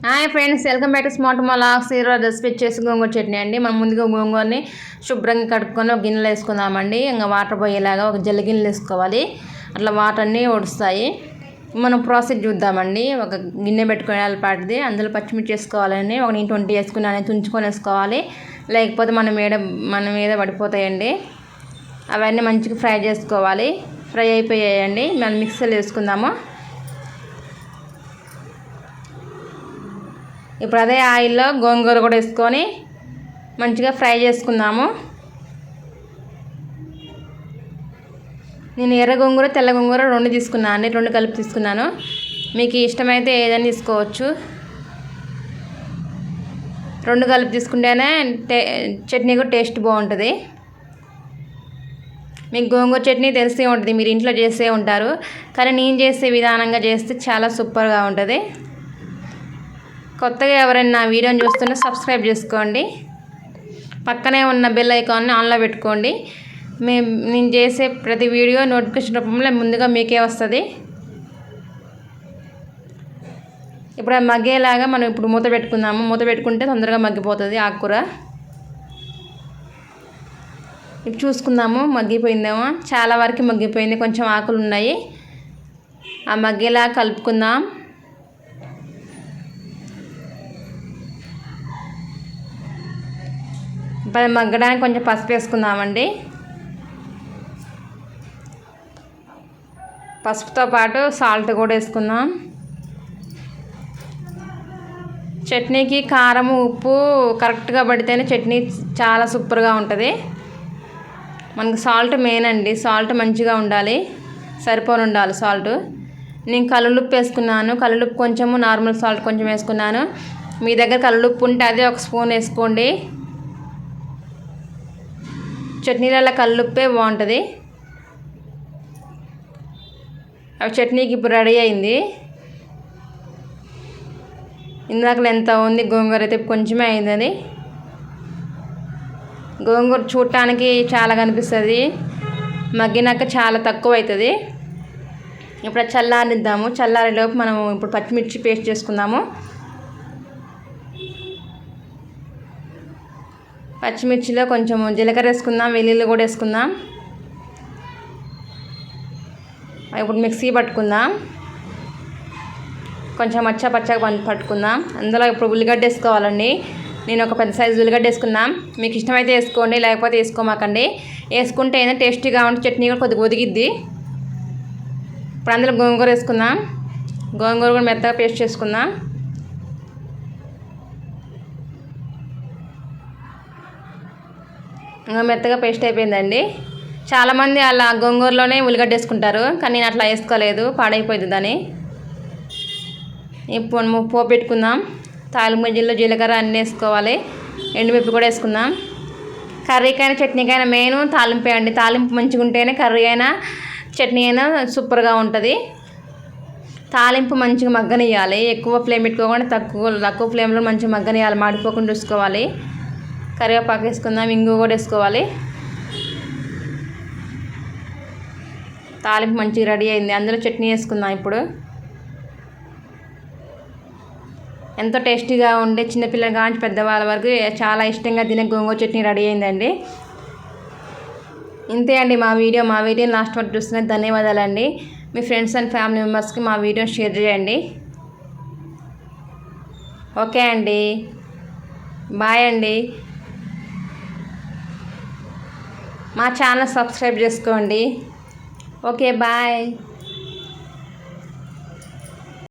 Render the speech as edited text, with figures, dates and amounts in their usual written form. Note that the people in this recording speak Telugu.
Hi friends, welcome back to smart vlogs. ఈరోజు రెసిపీ వచ్చేసి గోంగూర చట్నీ అండి. మనం ముందుగా గోంగూరని శుభ్రంగా కడుక్కొని ఒక గిన్నెలో వేసుకుందామండి. ఇంకా వాటర్ పోయేలాగా ఒక జల్లి గిన్నెలు వేసుకోవాలి. అట్లా వాటర్ అన్నీ ఒడుస్తాయి. మనం ప్రాసెస్ చూద్దామండి. ఒక గిన్నె పెట్టుకునే పాటిది, అందులో పచ్చిమిర్చి వేసుకోవాలండి. ఒక 20 వేసుకుని తుంచుకొని వేసుకోవాలి, లేకపోతే మన మీద పడిపోతాయండి. అవన్నీ మంచిగా ఫ్రై చేసుకోవాలి. ఫ్రై అయిపోయాయండి. మనం మిక్సీలో వేసుకుందాము. ఇప్పుడు అదే ఆయిల్లో గోంగూర కూడా వేసుకొని మంచిగా ఫ్రై చేసుకుందాము. నేను ఎర్ర గోంగూర తెల్ల గోంగూర 2 తీసుకున్నాను అండి. 2 కలిపి తీసుకున్నాను. మీకు ఇష్టమైతే ఏదైనా తీసుకోవచ్చు. 2 కలిపి తీసుకుంటేనే చట్నీ కూడా టేస్ట్ బాగుంటుంది. మీకు గోంగూర చట్నీ తెలిసే ఉంటుంది, మీరు ఇంట్లో చేసే ఉంటారు. కానీ నేను చేసే విధానంగా చేస్తే చాలా సూపర్గా ఉంటుంది. కొత్తగా ఎవరైనా నా వీడియోని చూస్తుంటే సబ్స్క్రైబ్ చేసుకోండి. పక్కనే ఉన్న బెల్ ఐకాన్ని ఆన్లో పెట్టుకోండి. నేను చేసే ప్రతి వీడియో నోటిఫికేషన్ రూపంలో ముందుగా మీకే వస్తుంది. ఇప్పుడు అది మగ్గేలాగా మనం ఇప్పుడు మూత పెట్టుకుందాము. మూత పెట్టుకుంటే తొందరగా మగ్గిపోతుంది ఆకుకూర. ఇప్పుడు చూసుకుందాము మగ్గిపోయిందేమో. చాలా వరకు మగ్గిపోయింది, కొంచెం ఆకులు ఉన్నాయి. ఆ మగ్గేలా కలుపుకుందాం. మగ్గడానికి కొంచెం పసుపు వేసుకుందామండి. పసుపుతో పాటు సాల్ట్ కూడా వేసుకుందాం. చట్నీకి కారం ఉప్పు కరెక్ట్గా పడితేనే చట్నీ చాలా సూపర్గా ఉంటుంది. మనకు సాల్ట్ మెయిన్ అండి. సాల్ట్ మంచిగా ఉండాలి, సరిపోని ఉండాలి సాల్ట్. నేను కల్లుప్పు వేసుకున్నాను. కల్లుప్పు కొంచెము, నార్మల్ సాల్ట్ కొంచెం వేసుకున్నాను. మీ దగ్గర కల్లుప్పు ఉంటే అదే 1 స్పూన్ వేసుకోండి. చట్నీలలో కల్లుప్పే బాగుంటుంది. అవి చట్నీకి ఇప్పుడు రెడీ అయింది. ఇందాకలో ఎంత ఉంది గోంగూర, అయితే కొంచెమే అయింది. గోంగూర చూడటానికి చాలా కనిపిస్తుంది, మగ్గినాక చాలా తక్కువ అవుతుంది. ఇప్పుడు చల్లారిద్దాము. చల్లారేలోపు మనం ఇప్పుడు పచ్చిమిర్చి పేస్ట్ చేసుకుందాము. పచ్చిమిర్చిలో కొంచెం జీలకర్ర వేసుకుందాం, వెల్లుల్లి కూడా వేసుకుందాం. ఇప్పుడు మిక్సీ పట్టుకుందాం. కొంచెం పచ్చగా పట్టుకుందాం. అందులో ఇప్పుడు ఉల్లిగడ్డ వేసుకోవాలండి. నేను ఒక పెద్ద సైజు ఉల్లిగడ్డ వేసుకున్నాం. మీకు ఇష్టమైతే వేసుకోండి, లేకపోతే వేసుకోమాకండి. వేసుకుంటే ఏదైనా టేస్టీగా ఉంటే చట్నీ కూడా కొద్దిగా ఒదిగిద్ది. ఇప్పుడు అందులో గోంగూర వేసుకుందాం. గోంగూర కూడా మెత్తగా పేస్ట్ చేసుకుందాం. మెత్తగా పేస్ట్ అయిపోయిందండి. చాలామంది అలా గోంగూరలోనే ఉల్లిగడ్డ వేసుకుంటారు, కానీ నేను అట్లా వేసుకోలేదు, పాడైపోయింది దాన్ని. ఇప్పుడు పోపు పెట్టుకుందాం. తాలింపు గింజలు, జీలకర్ర అన్నీ వేసుకోవాలి. ఎండుమిర్చి కూడా వేసుకుందాం. కర్రీకైనా చట్నీకైనా మెయిన్ తాలింపే అండి. తాలింపు మంచిగా ఉంటేనే కర్రీ అయినా చట్నీ అయినా సూపర్గా ఉంటుంది. తాలింపు మంచిగా మగ్గనియాలి. ఎక్కువ ఫ్లేమ్ పెట్టుకోకుండా తక్కువ ఫ్లేమ్లో మంచిగా మగ్గనియాలి, మాడిపోకుండా చూసుకోవాలి. కరివేపాకు వేసుకుందాం, ఇంగు కూడా వేసుకోవాలి. తాలింపు మంచిగా రెడీ అయింది. అందులో చట్నీ వేసుకుందాం. ఇప్పుడు ఎంతో టేస్టీగా ఉండే చిన్నపిల్లల కానీ పెద్దవాళ్ళ వరకు చాలా ఇష్టంగా తినే గోంగూర చట్నీ రెడీ అయిందండి. ఇంతే అండి మా వీడియో లాస్ట్ వరకు చూస్తున్నది ధన్యవాదాలండి. మీ ఫ్రెండ్స్ అండ్ ఫ్యామిలీ మెంబర్స్కి మా వీడియోని షేర్ చేయండి. ఓకే అండి, బాయ్ అండి. మా ఛానల్ సబ్స్క్రైబ్ చేసుకోండి. Okay, bye.